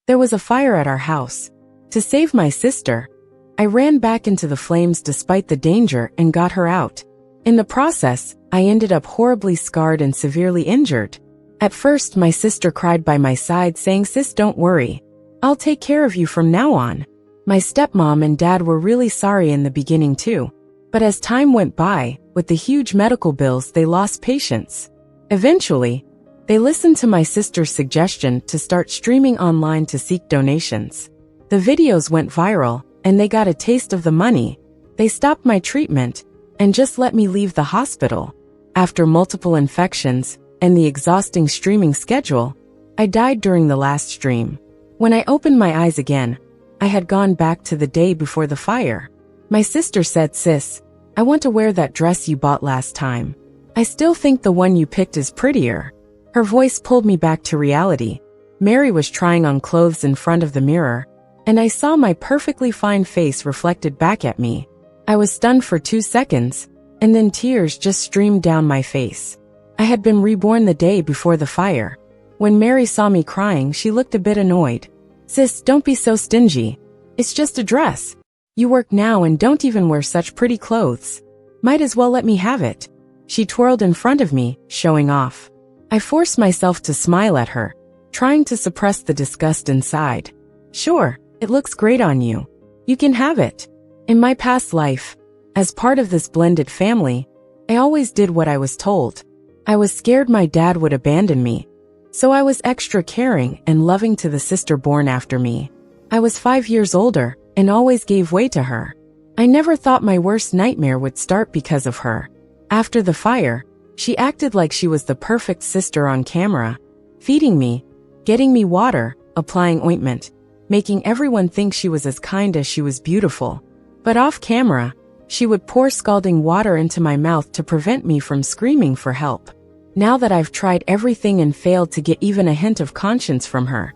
There was a fire at our house. To save my sister, I ran back into the flames despite the danger and got her out. In the process, I ended up horribly scarred and severely injured. At first, my sister cried by my side saying, "Sis, don't worry. I'll take care of you from now on." My stepmom and dad were really sorry in the beginning too. But as time went by, with the huge medical bills, they lost patience. Eventually, they listened to my sister's suggestion to start streaming online to seek donations. The videos went viral, and they got a taste of the money. They stopped my treatment and just let me leave the hospital. After multiple infections and the exhausting streaming schedule, I died during the last stream. When I opened my eyes again, I had gone back to the day before the fire. My sister said, "Sis, I want to wear that dress you bought last time. I still think the one you picked is prettier." Her voice pulled me back to reality. Mary was trying on clothes in front of the mirror, and I saw my perfectly fine face reflected back at me. I was stunned for 2 seconds, and then tears just streamed down my face. I had been reborn the day before the fire. When Mary saw me crying, she looked a bit annoyed. "Sis, don't be so stingy. It's just a dress. You work now and don't even wear such pretty clothes. Might as well let me have it." She twirled in front of me, showing off. I forced myself to smile at her, trying to suppress the disgust inside. "Sure, it looks great on you. You can have it." In my past life, as part of this blended family, I always did what I was told. I was scared my dad would abandon me, so I was extra caring and loving to the sister born after me. I was 5 years older and always gave way to her. I never thought my worst nightmare would start because of her. After the fire, she acted like she was the perfect sister on camera, feeding me, getting me water, applying ointment, making everyone think she was as kind as she was beautiful. But off camera, she would pour scalding water into my mouth to prevent me from screaming for help. Now that I've tried everything and failed to get even a hint of conscience from her,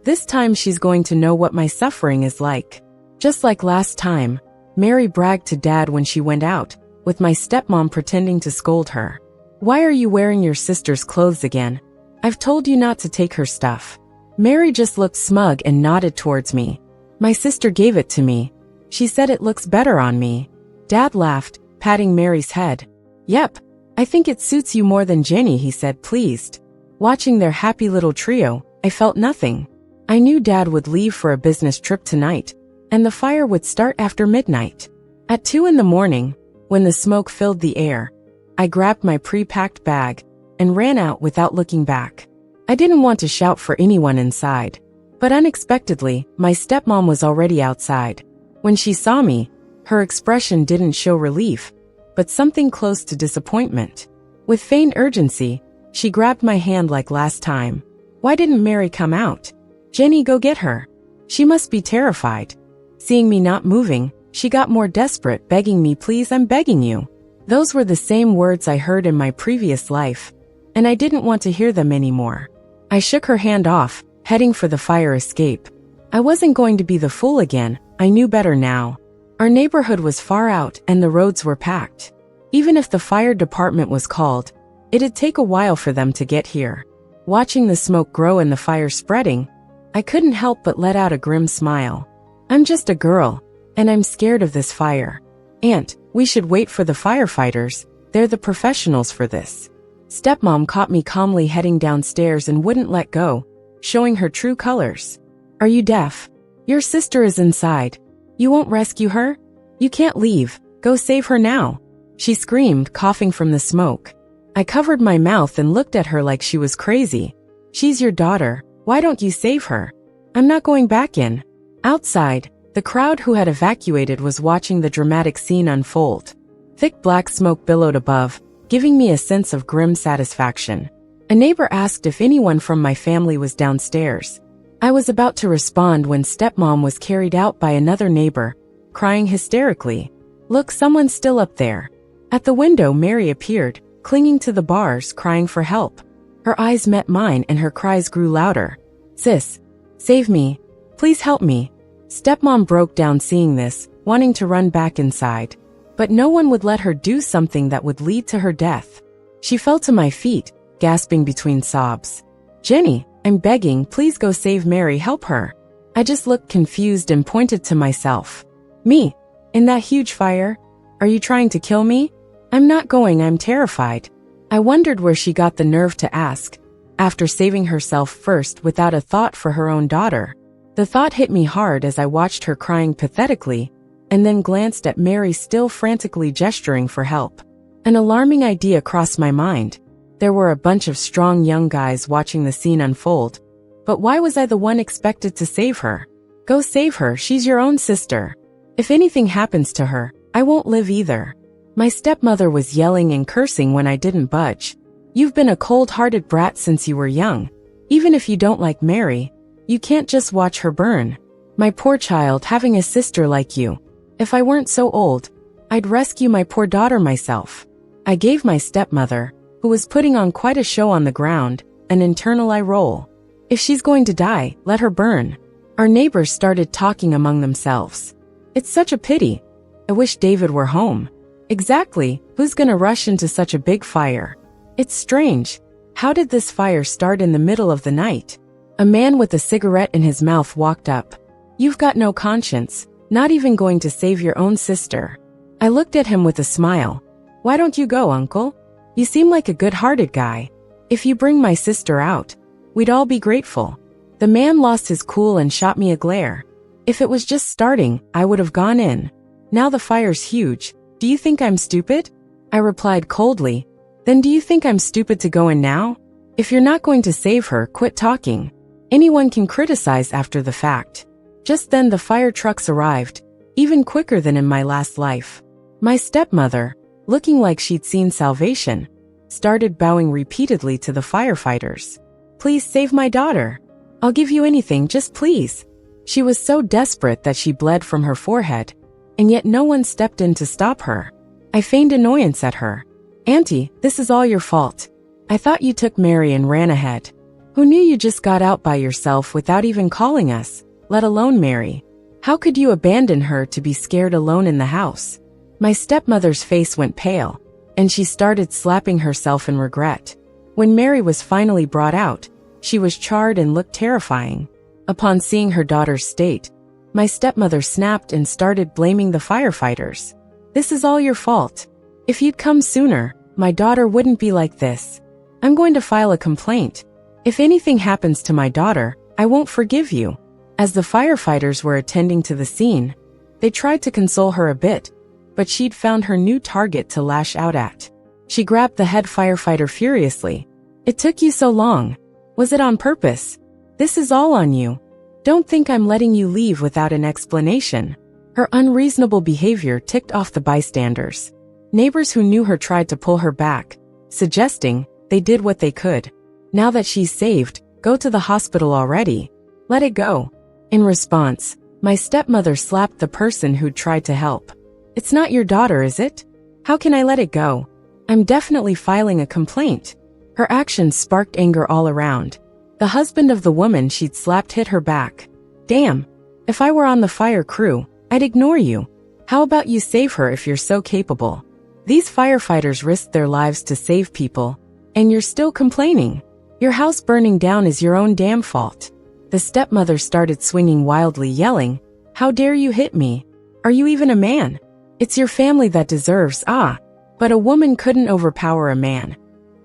this time she's going to know what my suffering is like. Just like last time, Mary bragged to Dad when she went out, with my stepmom pretending to scold her. "Why are you wearing your sister's clothes again? I've told you not to take her stuff." Mary just looked smug and nodded towards me. "My sister gave it to me. She said it looks better on me." Dad laughed, patting Mary's head. "Yep, I think it suits you more than Jenny," he said, pleased. Watching their happy little trio, I felt nothing. I knew Dad would leave for a business trip tonight, and the fire would start after midnight. At 2 in the morning, when the smoke filled the air, I grabbed my pre-packed bag and ran out without looking back. I didn't want to shout for anyone inside, but unexpectedly, my stepmom was already outside. When she saw me, her expression didn't show relief, but something close to disappointment. With feigned urgency, she grabbed my hand like last time. "Why didn't Mary come out? Jenny, go get her. She must be terrified." Seeing me not moving, she got more desperate, begging me, "Please, I'm begging you." Those were the same words I heard in my previous life, and I didn't want to hear them anymore. I shook her hand off, heading for the fire escape. I wasn't going to be the fool again. I knew better now. Our neighborhood was far out and the roads were packed. Even if the fire department was called, it'd take a while for them to get here. Watching the smoke grow and the fire spreading, I couldn't help but let out a grim smile. I'm just a girl, and I'm scared of this fire. "Aunt, we should wait for the firefighters. They're the professionals for this." Stepmom caught me calmly heading downstairs and wouldn't let go, showing her true colors. "Are you deaf? Your sister is inside. You won't rescue her? You can't leave. Go save her now," she screamed, coughing from the smoke. I covered my mouth and looked at her like she was crazy. "She's your daughter. Why don't you save her?" "I'm not going back in." Outside, the crowd who had evacuated was watching the dramatic scene unfold. Thick black smoke billowed above, giving me a sense of grim satisfaction. A neighbor asked if anyone from my family was downstairs. I was about to respond when stepmom was carried out by another neighbor, crying hysterically. "Look, someone's still up there." At the window, Mary appeared, clinging to the bars, crying for help. Her eyes met mine and her cries grew louder. "Sis, save me. Please help me." Stepmom broke down seeing this, wanting to run back inside. But no one would let her do something that would lead to her death. She fell to my feet, gasping between sobs. "Jenny, I'm begging, please go save Mary, help her. I just looked confused and pointed to myself. Me? In that huge fire? Are you trying to kill me? I'm not going, I'm terrified. I wondered where she got the nerve to ask, after saving herself first without a thought for her own daughter. The thought hit me hard as I watched her crying pathetically, and then glanced at Mary still frantically gesturing for help. An alarming idea crossed my mind. There were a bunch of strong young guys watching the scene unfold, but why was I the one expected to save her? Go save her, she's your own sister. If anything happens to her, I won't live either. My stepmother was yelling and cursing when I didn't budge. You've been a cold-hearted brat since you were young. Even if you don't like Mary, you can't just watch her burn. My poor child, having a sister like you. If I weren't so old, I'd rescue my poor daughter myself. I gave my stepmother, who was putting on quite a show on the ground, an internal eye roll. If she's going to die, let her burn. Our neighbors started talking among themselves. It's such a pity. I wish David were home. Exactly, who's gonna rush into such a big fire? It's strange. How did this fire start in the middle of the night? A man with a cigarette in his mouth walked up. You've got no conscience, not even going to save your own sister. I looked at him with a smile. Why don't you go, uncle? You seem like a good-hearted guy. If you bring my sister out, we'd all be grateful. The man lost his cool and shot me a glare. If it was just starting, I would have gone in. Now the fire's huge. Do you think I'm stupid? I replied coldly. Then do you think I'm stupid to go in now? If you're not going to save her, quit talking. Anyone can criticize after the fact. Just then the fire trucks arrived, even quicker than in my last life. My stepmother, looking like she'd seen salvation, started bowing repeatedly to the firefighters. Please save my daughter. I'll give you anything, just please. She was so desperate that she bled from her forehead, and yet no one stepped in to stop her. I feigned annoyance at her. Auntie, this is all your fault. I thought you took Mary and ran ahead. Who knew you just got out by yourself without even calling us, let alone Mary? How could you abandon her to be scared alone in the house? My stepmother's face went pale, and she started slapping herself in regret. When Mary was finally brought out, she was charred and looked terrifying. Upon seeing her daughter's state, my stepmother snapped and started blaming the firefighters. This is all your fault. If you'd come sooner, my daughter wouldn't be like this. I'm going to file a complaint. If anything happens to my daughter, I won't forgive you. As the firefighters were attending to the scene, they tried to console her a bit, but she'd found her new target to lash out at. She grabbed the head firefighter furiously. It took you so long. Was it on purpose? This is all on you. Don't think I'm letting you leave without an explanation. Her unreasonable behavior ticked off the bystanders. Neighbors who knew her tried to pull her back, suggesting they did what they could. Now that she's saved, go to the hospital already. Let it go. In response, my stepmother slapped the person who'd tried to help. It's not your daughter, is it? How can I let it go? I'm definitely filing a complaint. Her actions sparked anger all around. The husband of the woman she'd slapped hit her back. Damn. If I were on the fire crew, I'd ignore you. How about you save her if you're so capable? These firefighters risked their lives to save people, and you're still complaining. Your house burning down is your own damn fault. The stepmother started swinging wildly, yelling, How dare you hit me? Are you even a man? It's your family that deserves, But a woman couldn't overpower a man.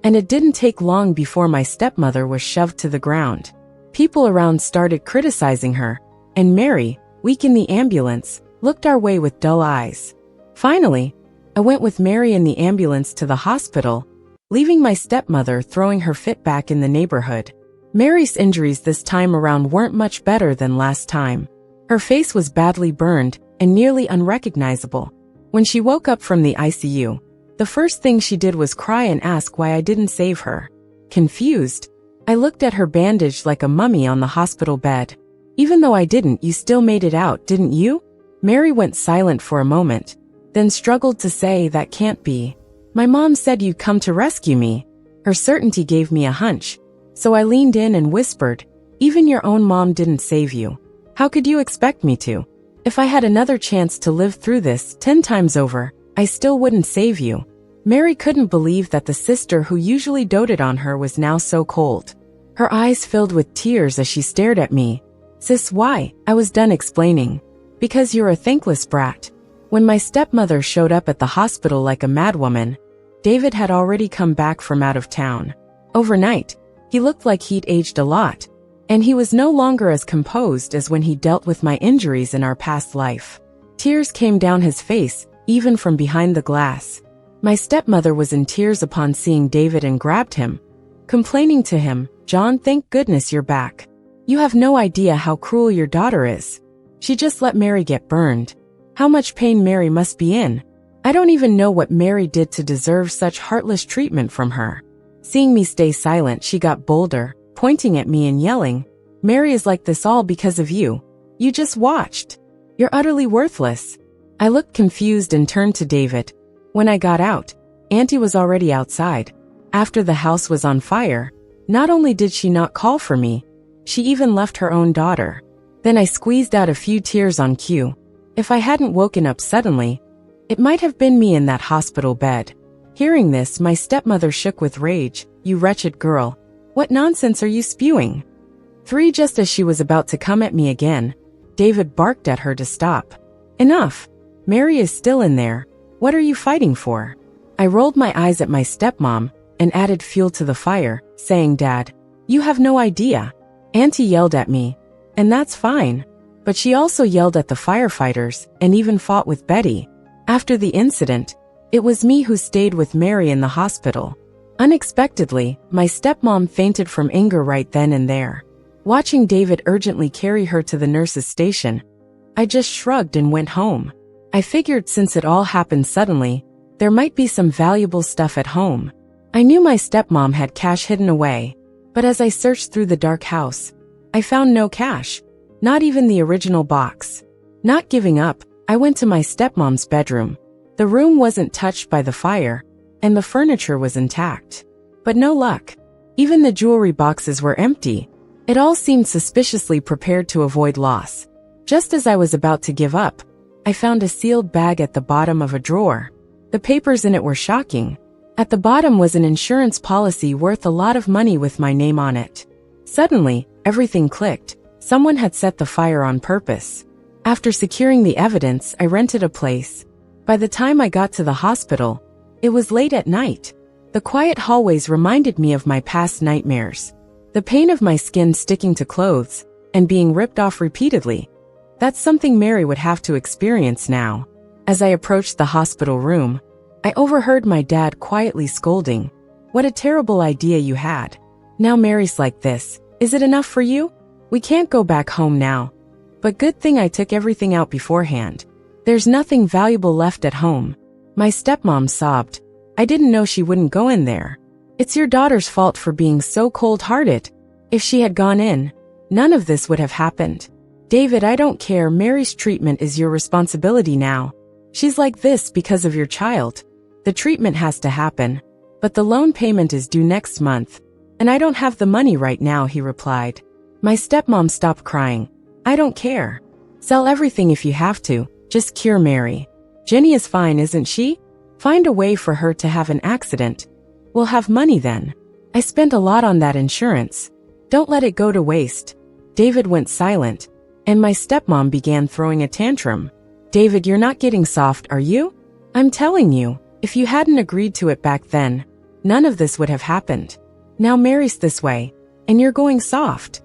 And it didn't take long before my stepmother was shoved to the ground. People around started criticizing her, and Mary, weak in the ambulance, looked our way with dull eyes. Finally, I went with Mary in the ambulance to the hospital, leaving my stepmother throwing her fit back in the neighborhood. Mary's injuries this time around weren't much better than last time. Her face was badly burned and nearly unrecognizable. When she woke up from the ICU, the first thing she did was cry and ask why I didn't save her. Confused, I looked at her bandaged like a mummy on the hospital bed. Even though I didn't, you still made it out, didn't you? Mary went silent for a moment, then struggled to say, That can't be. My mom said you'd come to rescue me. Her certainty gave me a hunch, so I leaned in and whispered, Even your own mom didn't save you. How could you expect me to? If I had another chance to live through this 10 times over, I still wouldn't save you. Mary couldn't believe that the sister who usually doted on her was now so cold. Her eyes filled with tears as she stared at me. Sis, why? I was done explaining. Because you're a thankless brat. When my stepmother showed up at the hospital like a madwoman, David had already come back from out of town. Overnight, he looked like he'd aged a lot, and he was no longer as composed as when he dealt with my injuries in our past life. Tears came down his face, even from behind the glass. My stepmother was in tears upon seeing David and grabbed him, complaining to him, "John, thank goodness you're back. You have no idea how cruel your daughter is. She just let Mary get burned. How much pain Mary must be in. I don't even know what Mary did to deserve such heartless treatment from her." Seeing me stay silent, she got bolder, pointing at me and yelling, "Mary is like this all because of you. You just watched. You're utterly worthless." I looked confused and turned to David. When I got out, Auntie was already outside. After the house was on fire, not only did she not call for me, she even left her own daughter. Then I squeezed out a few tears on cue. If I hadn't woken up suddenly, it might have been me in that hospital bed. Hearing this, my stepmother shook with rage. "You wretched girl. What nonsense are you spewing?" Just as she was about to come at me again, David barked at her to stop. "Enough. Mary is still in there. What are you fighting for?" I rolled my eyes at my stepmom and added fuel to the fire, saying, "Dad, you have no idea." Auntie yelled at me, and that's fine. But she also yelled at the firefighters and even fought with Betty. After the incident, it was me who stayed with Mary in the hospital. Unexpectedly, my stepmom fainted from anger right then and there. Watching David urgently carry her to the nurse's station, I just shrugged and went home. I figured since it all happened suddenly, there might be some valuable stuff at home. I knew my stepmom had cash hidden away, but as I searched through the dark house, I found no cash, not even the original box. Not giving up, I went to my stepmom's bedroom. The room wasn't touched by the fire, and the furniture was intact. But no luck. Even the jewelry boxes were empty. It all seemed suspiciously prepared to avoid loss. Just as I was about to give up, I found a sealed bag at the bottom of a drawer. The papers in it were shocking. At the bottom was an insurance policy worth a lot of money with my name on it. Suddenly, everything clicked. Someone had set the fire on purpose. After securing the evidence, I rented a place. By the time I got to the hospital, it was late at night. The quiet hallways reminded me of my past nightmares. The pain of my skin sticking to clothes and being ripped off repeatedly. That's something Mary would have to experience now. As I approached the hospital room, I overheard my dad quietly scolding, "What a terrible idea you had. Now Mary's like this. Is it enough for you? We can't go back home now. But good thing I took everything out beforehand. There's nothing valuable left at home." My stepmom sobbed. "I didn't know she wouldn't go in there. It's your daughter's fault for being so cold-hearted. If she had gone in, none of this would have happened." "David, I don't care. Mary's treatment is your responsibility now. She's like this because of your child. The treatment has to happen, but the loan payment is due next month, and I don't have the money right now," he replied. My stepmom stopped crying. "I don't care. Sell everything if you have to. Just cure Mary. Jenny is fine, isn't she? Find a way for her to have an accident. We'll have money then. I spent a lot on that insurance. Don't let it go to waste." David went silent, and my stepmom began throwing a tantrum. "David, you're not getting soft, are you? I'm telling you, if you hadn't agreed to it back then, none of this would have happened. Now Mary's this way, and you're going soft."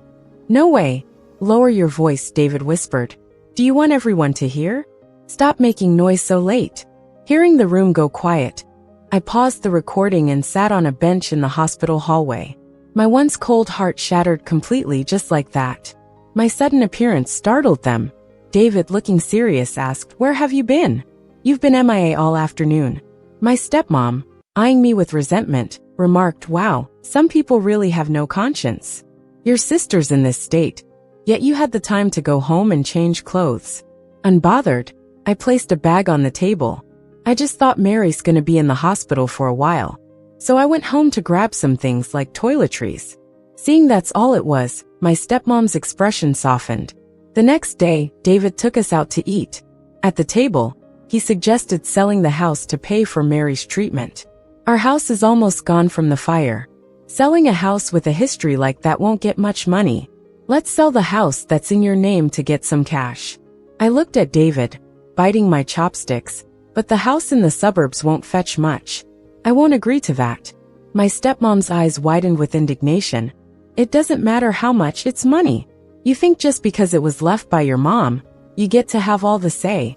"No way." "Lower your voice," David whispered. "Do you want everyone to hear? Stop making noise so late." Hearing the room go quiet, I paused the recording and sat on a bench in the hospital hallway. My once cold heart shattered completely just like that. My sudden appearance startled them. David, looking serious, asked, "Where have you been? You've been MIA all afternoon." My stepmom, eyeing me with resentment, remarked, "Wow, some people really have no conscience. Your sister's in this state, yet you had the time to go home and change clothes." Unbothered, I placed a bag on the table. I just thought Mary's gonna be in the hospital for a while, so I went home to grab some things like toiletries. Seeing that's all it was, my stepmom's expression softened. The next day, David took us out to eat. At the table, he suggested selling the house to pay for Mary's treatment. "Our house is almost gone from the fire. Selling a house with a history like that won't get much money. Let's sell the house that's in your name to get some cash. I looked at David, biting my chopsticks, but the house in the suburbs won't fetch much. I won't agree to that. My stepmom's eyes widened with indignation. It doesn't matter how much, it's money. You think just because it was left by your mom, you get to have all the say.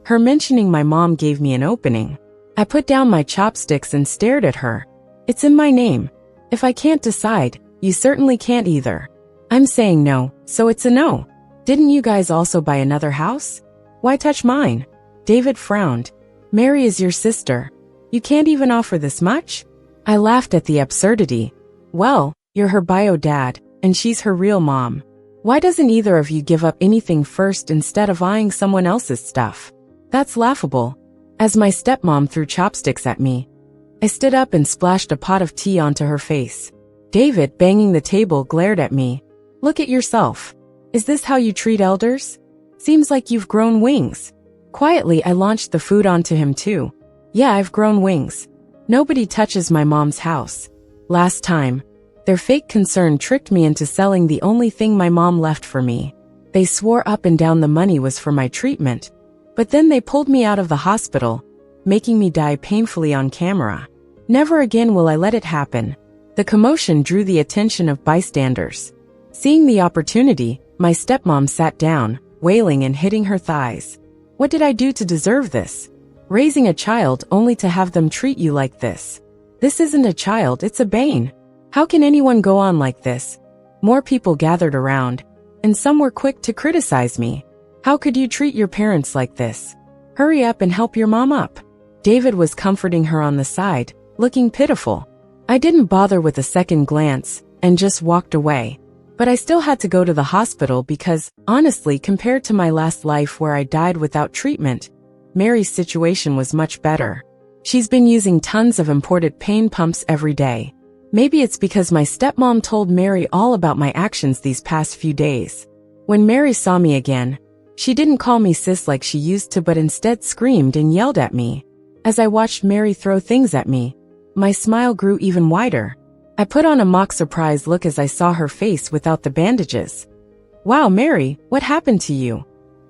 Her mentioning my mom gave me an opening. I put down my chopsticks and stared at her. It's in my name. If I can't decide, you certainly can't either. I'm saying no, so it's a no. Didn't you guys also buy another house? Why touch mine? David frowned. Mary is your sister. You can't even offer this much? I laughed at the absurdity. Well, you're her bio dad, and she's her real mom. Why doesn't either of you give up anything first instead of eyeing someone else's stuff? That's laughable. As my stepmom threw chopsticks at me, I stood up and splashed a pot of tea onto her face. David, banging the table, glared at me. Look at yourself. Is this how you treat elders? Seems like you've grown wings. Quietly, I launched the food onto him too. Yeah, I've grown wings. Nobody touches my mom's house. Last time, their fake concern tricked me into selling the only thing my mom left for me. They swore up and down the money was for my treatment, but then they pulled me out of the hospital, making me die painfully on camera. Never again will I let it happen. The commotion drew the attention of bystanders. Seeing the opportunity, my stepmom sat down, wailing and hitting her thighs. What did I do to deserve this? Raising a child only to have them treat you like this. This isn't a child, it's a bane. How can anyone go on like this? More people gathered around, and some were quick to criticize me. How could you treat your parents like this? Hurry up and help your mom up. David was comforting her on the side, looking pitiful. I didn't bother with a second glance, and just walked away. But I still had to go to the hospital because, honestly, compared to my last life where I died without treatment, Mary's situation was much better. She's been using tons of imported pain pumps every day. Maybe it's because my stepmom told Mary all about my actions these past few days. When Mary saw me again, she didn't call me sis like she used to but instead screamed and yelled at me. As I watched Mary throw things at me, my smile grew even wider. I put on a mock surprised look as I saw her face without the bandages. Wow, Mary, what happened to you?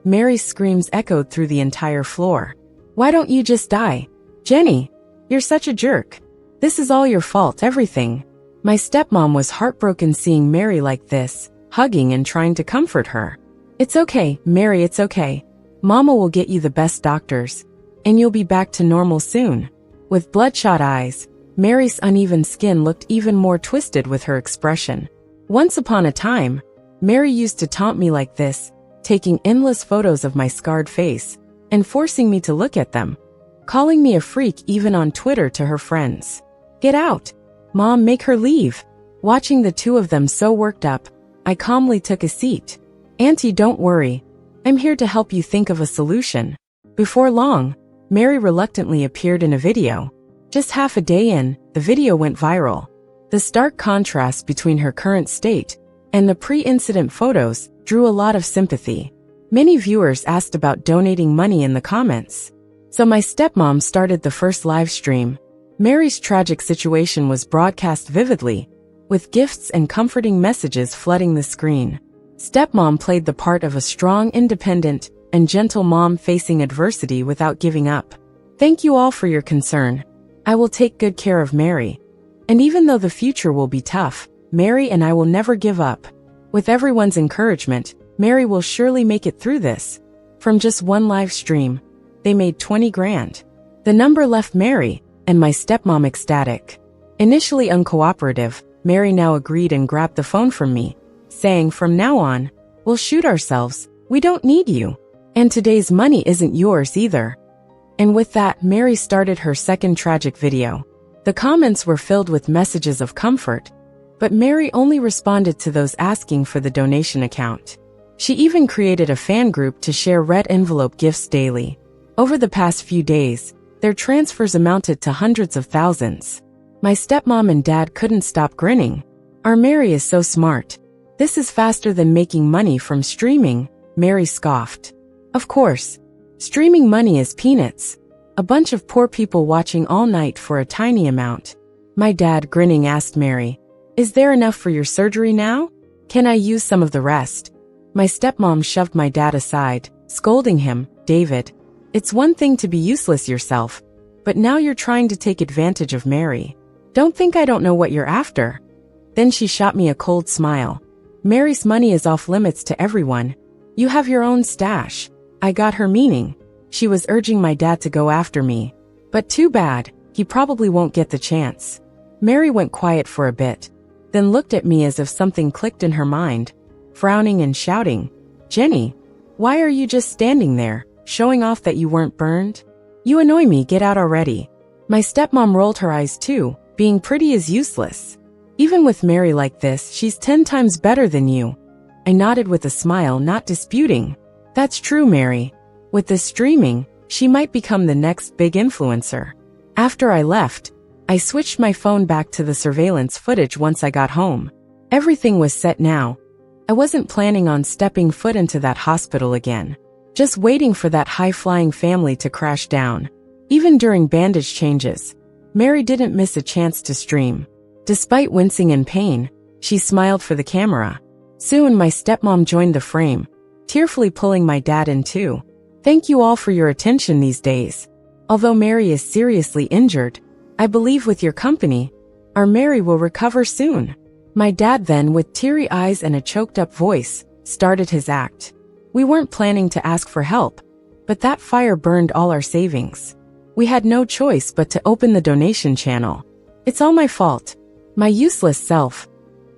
Mary's screams echoed through the entire floor. Why don't you just die? Jenny, you're such a jerk. This is all your fault, everything. My stepmom was heartbroken seeing Mary like this, hugging and trying to comfort her. It's okay, Mary, it's okay. Mama will get you the best doctors, and you'll be back to normal soon. With bloodshot eyes, Mary's uneven skin looked even more twisted with her expression. Once upon a time, Mary used to taunt me like this, taking endless photos of my scarred face, and forcing me to look at them. Calling me a freak even on Twitter to her friends. Get out! Mom, make her leave! Watching the two of them so worked up, I calmly took a seat. Auntie, don't worry. I'm here to help you think of a solution. Before long, Mary reluctantly appeared in a video. Just half a day in, the video went viral. The stark contrast between her current state and the pre-incident photos drew a lot of sympathy. Many viewers asked about donating money in the comments. So my stepmom started the first live stream. Mary's tragic situation was broadcast vividly, with gifts and comforting messages flooding the screen. Stepmom played the part of a strong, independent, and gentle mom facing adversity without giving up. Thank you all for your concern. I will take good care of Mary. And even though the future will be tough, Mary and I will never give up. With everyone's encouragement, Mary will surely make it through this. From just one live stream, they made 20 grand. The number left Mary and my stepmom ecstatic. Initially uncooperative, Mary now agreed and grabbed the phone from me, saying, from now on, we'll shoot ourselves. We don't need you. And today's money isn't yours either. And with that, Mary started her second tragic video. The comments were filled with messages of comfort, but Mary only responded to those asking for the donation account. She even created a fan group to share red envelope gifts daily. Over the past few days, their transfers amounted to hundreds of thousands. My stepmom and dad couldn't stop grinning. Our Mary is so smart. This is faster than making money from streaming, Mary scoffed. Of course. Streaming money is peanuts. A bunch of poor people watching all night for a tiny amount. My dad, grinning, asked Mary, Is there enough for your surgery now? Can I use some of the rest? My stepmom shoved my dad aside, scolding him. David, it's one thing to be useless yourself, but now you're trying to take advantage of Mary. Don't think I don't know what you're after. Then she shot me a cold smile. Mary's money is off limits to everyone. You have your own stash. I got her meaning. She was urging my dad to go after me. But too bad, he probably won't get the chance. Mary went quiet for a bit, then looked at me as if something clicked in her mind, frowning and shouting, Jenny, why are you just standing there, showing off that you weren't burned? You annoy me, get out already. My stepmom rolled her eyes too, being pretty is useless. Even with Mary like this, she's 10 times better than you. I nodded with a smile, not disputing. That's true, Mary. With this streaming, she might become the next big influencer. After I left, I switched my phone back to the surveillance footage once I got home. Everything was set now. I wasn't planning on stepping foot into that hospital again. Just waiting for that high-flying family to crash down. Even during bandage changes, Mary didn't miss a chance to stream. Despite wincing in pain, she smiled for the camera. Soon my stepmom joined the frame, tearfully pulling my dad in too. Thank you all for your attention these days. Although Mary is seriously injured, I believe with your company, our Mary will recover soon. My dad then, with teary eyes and a choked-up voice, started his act. We weren't planning to ask for help, but that fire burned all our savings. We had no choice but to open the donation channel. It's all my fault. My useless self.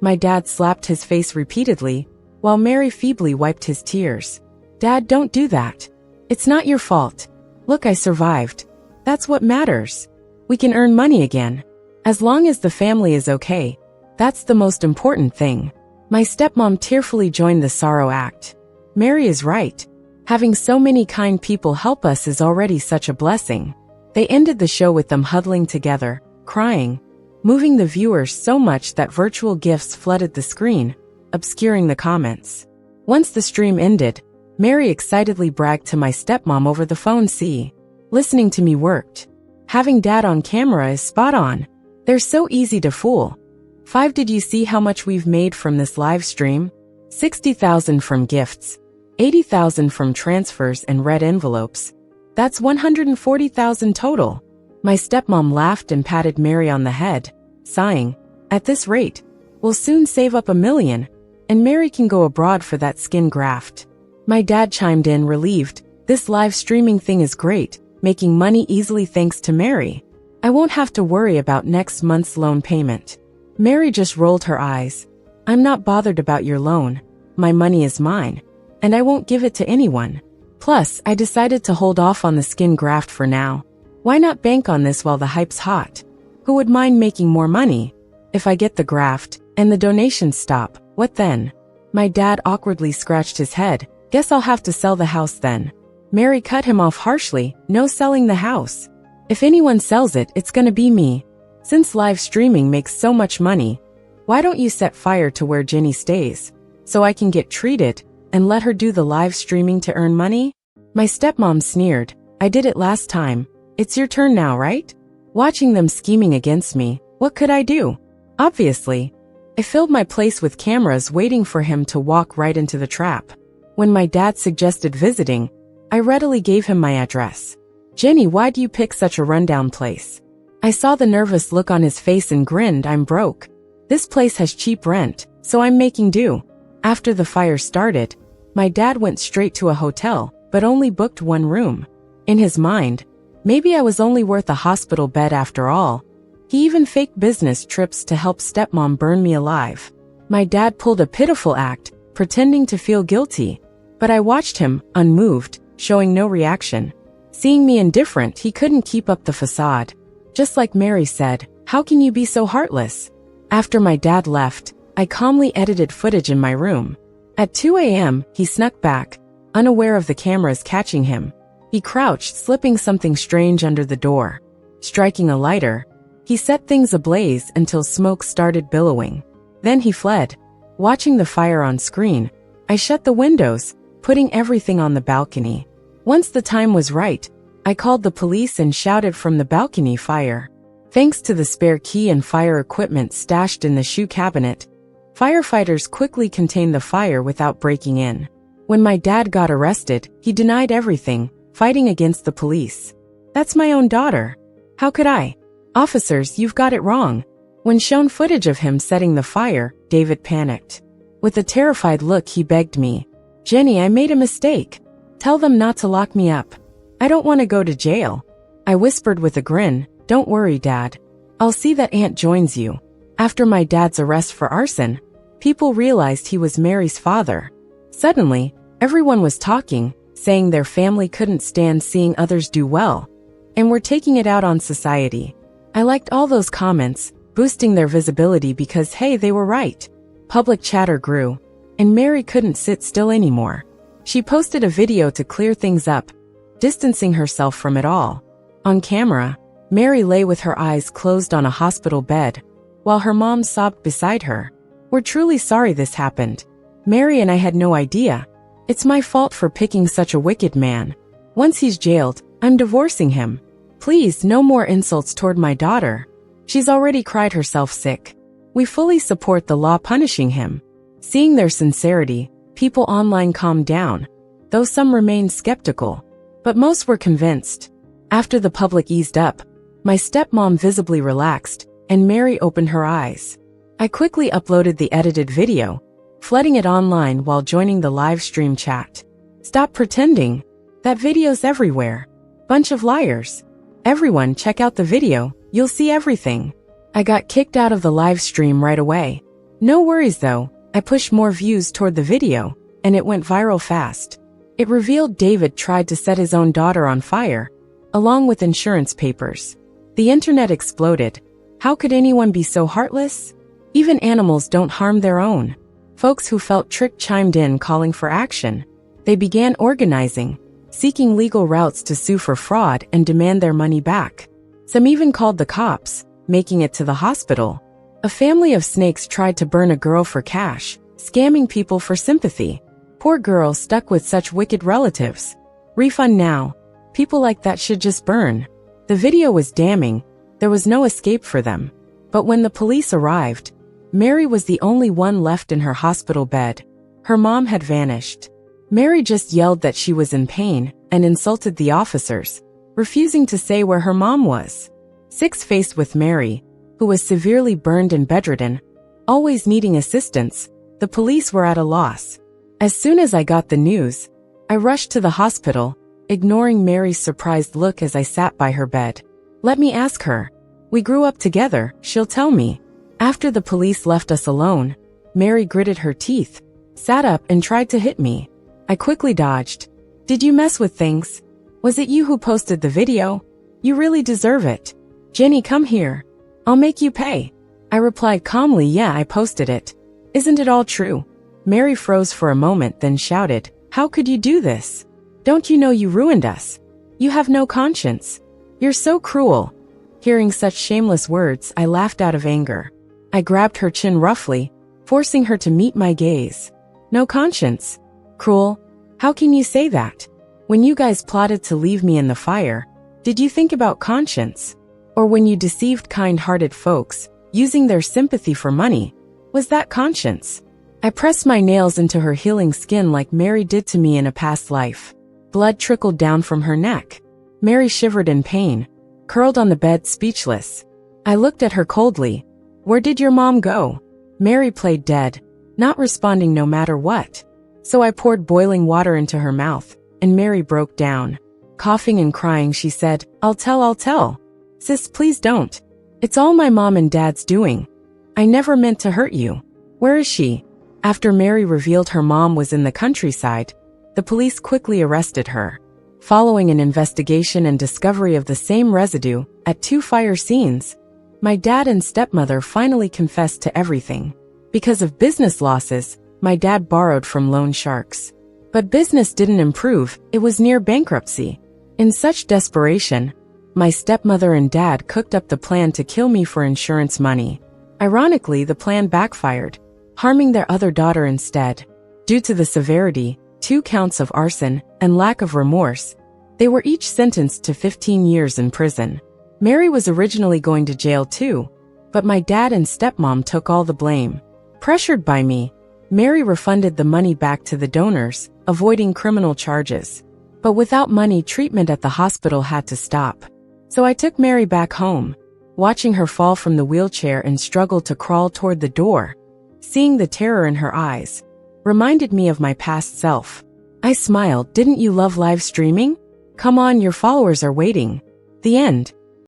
My dad slapped his face repeatedly, while Mary feebly wiped his tears. Dad, don't do that. It's not your fault. Look, I survived. That's what matters. We can earn money again. As long as the family is okay, that's the most important thing. My stepmom tearfully joined the sorrow act. Mary is right. Having so many kind people help us is already such a blessing. They ended the show with them huddling together, crying, moving the viewers so much that virtual gifs flooded the screen, obscuring the comments. Once the stream ended, Mary excitedly bragged to my stepmom over the phone, see, listening to me worked. Having dad on camera is spot on. They're so easy to fool. 5. Did you see how much we've made from this live stream? 60,000 from gifts, 80,000 from transfers and red envelopes. That's 140,000 total. My stepmom laughed and patted Mary on the head, sighing, at this rate, we'll soon save up $1 million, and Mary can go abroad for that skin graft. My dad chimed in, relieved. This live streaming thing is great, making money easily thanks to Mary. I won't have to worry about next month's loan payment. Mary just rolled her eyes. I'm not bothered about your loan. My money is mine, and I won't give it to anyone. Plus, I decided to hold off on the skin graft for now. Why not bank on this while the hype's hot? Who would mind making more money? If I get the graft, and the donations stop, what then? My dad awkwardly scratched his head. Guess I'll have to sell the house then. Mary cut him off harshly. No selling the house. If anyone sells it, it's gonna be me. Since live streaming makes so much money, why don't you set fire to where Jenny stays, so I can get treated, and let her do the live streaming to earn money? My stepmom sneered. I did it last time. It's your turn now, right? Watching them scheming against me, what could I do? Obviously, I filled my place with cameras waiting for him to walk right into the trap. When my dad suggested visiting, I readily gave him my address. Jenny, why do you pick such a rundown place? I saw the nervous look on his face and grinned. I'm broke. This place has cheap rent, so I'm making do. After the fire started, my dad went straight to a hotel, but only booked one room. In his mind, maybe I was only worth a hospital bed after all. He even faked business trips to help stepmom burn me alive. My dad pulled a pitiful act, pretending to feel guilty, but I watched him, unmoved, showing no reaction. Seeing me indifferent, he couldn't keep up the facade. Just like Mary said, how can you be so heartless? After my dad left, I calmly edited footage in my room. At 2 a.m., he snuck back, unaware of the cameras catching him. He crouched, slipping something strange under the door. Striking a lighter, he set things ablaze until smoke started billowing. Then he fled. Watching the fire on screen, I shut the windows, putting everything on the balcony. Once the time was right, I called the police and shouted from the balcony, fire. Thanks to the spare key and fire equipment stashed in the shoe cabinet, firefighters quickly contained the fire without breaking in. When my dad got arrested, he denied everything, fighting against the police. "That's my own daughter. How could I?" "Officers, you've got it wrong." When shown footage of him setting the fire, David panicked. With a terrified look, he begged me, "Jenny, I made a mistake. Tell them not to lock me up. I don't want to go to jail." I whispered with a grin, "Don't worry, Dad. I'll see that Aunt joins you." After my dad's arrest for arson, people realized he was Mary's father. Suddenly, everyone was talking, saying their family couldn't stand seeing others do well, and were taking it out on society. I liked all those comments, boosting their visibility because, hey, they were right. Public chatter grew, and Mary couldn't sit still anymore. She posted a video to clear things up, distancing herself from it all. On camera, Mary lay with her eyes closed on a hospital bed, while her mom sobbed beside her. "We're truly sorry this happened. Mary and I had no idea. It's my fault for picking such a wicked man. Once he's jailed, I'm divorcing him. Please, no more insults toward my daughter. She's already cried herself sick. We fully support the law punishing him." Seeing their sincerity, people online calmed down, though some remained skeptical. But most were convinced. After the public eased up, my stepmom visibly relaxed, and Mary opened her eyes. I quickly uploaded the edited video, flooding it online while joining the live stream chat. "Stop pretending. That video's everywhere. Bunch of liars. Everyone check out the video, you'll see everything." I got kicked out of the live stream right away. No worries though, I pushed more views toward the video, and it went viral fast. It revealed David tried to set his own daughter on fire, along with insurance papers. The internet exploded. How could anyone be so heartless? Even animals don't harm their own. Folks who felt tricked chimed in calling for action. They began organizing, seeking legal routes to sue for fraud and demand their money back. Some even called the cops, making it to the hospital. A family of snakes tried to burn a girl for cash, scamming people for sympathy. Poor girl stuck with such wicked relatives. Refund now. People like that should just burn. The video was damning. There was no escape for them. But when the police arrived, Mary was the only one left in her hospital bed. Her mom had vanished. Mary just yelled that she was in pain and insulted the officers, refusing to say where her mom was. Faced with Mary, who was severely burned and bedridden, always needing assistance, the police were at a loss. As soon as I got the news, I rushed to the hospital, ignoring Mary's surprised look as I sat by her bed. "Let me ask her. We grew up together, she'll tell me." After the police left us alone, Mary gritted her teeth, sat up and tried to hit me. I quickly dodged. "Did you mess with things? Was it you who posted the video? You really deserve it. Jenny, come here. I'll make you pay." I replied calmly, "Yeah, I posted it. Isn't it all true?" Mary froze for a moment, then shouted, "How could you do this? Don't you know you ruined us? You have no conscience. You're so cruel." Hearing such shameless words, I laughed out of anger. I grabbed her chin roughly, forcing her to meet my gaze. "No conscience? Cruel? How can you say that? When you guys plotted to leave me in the fire, did you think about conscience? Or when you deceived kind-hearted folks, using their sympathy for money, was that conscience?" I pressed my nails into her healing skin like Mary did to me in a past life. Blood trickled down from her neck. Mary shivered in pain, curled on the bed speechless. I looked at her coldly. "Where did your mom go?" Mary played dead, not responding no matter what. So I poured boiling water into her mouth, and Mary broke down. Coughing and crying, she said, I'll tell. Sis, please don't. It's all my mom and dad's doing. I never meant to hurt you. Where is she?" After Mary revealed her mom was in the countryside, the police quickly arrested her. Following an investigation and discovery of the same residue at 2 fire scenes, my dad and stepmother finally confessed to everything. Because of business losses, my dad borrowed from loan sharks. But business didn't improve, it was near bankruptcy. In such desperation, my stepmother and dad cooked up the plan to kill me for insurance money. Ironically, the plan backfired, harming their other daughter instead. Due to the severity, 2 counts of arson, and lack of remorse, they were each sentenced to 15 years in prison. Mary was originally going to jail too, but my dad and stepmom took all the blame. Pressured by me, Mary refunded the money back to the donors, avoiding criminal charges. But without money, treatment at the hospital had to stop. So I took Mary back home, watching her fall from the wheelchair and struggle to crawl toward the door. Seeing the terror in her eyes reminded me of my past self. I smiled. Didn't you love live streaming? Come on, your followers are waiting. The end.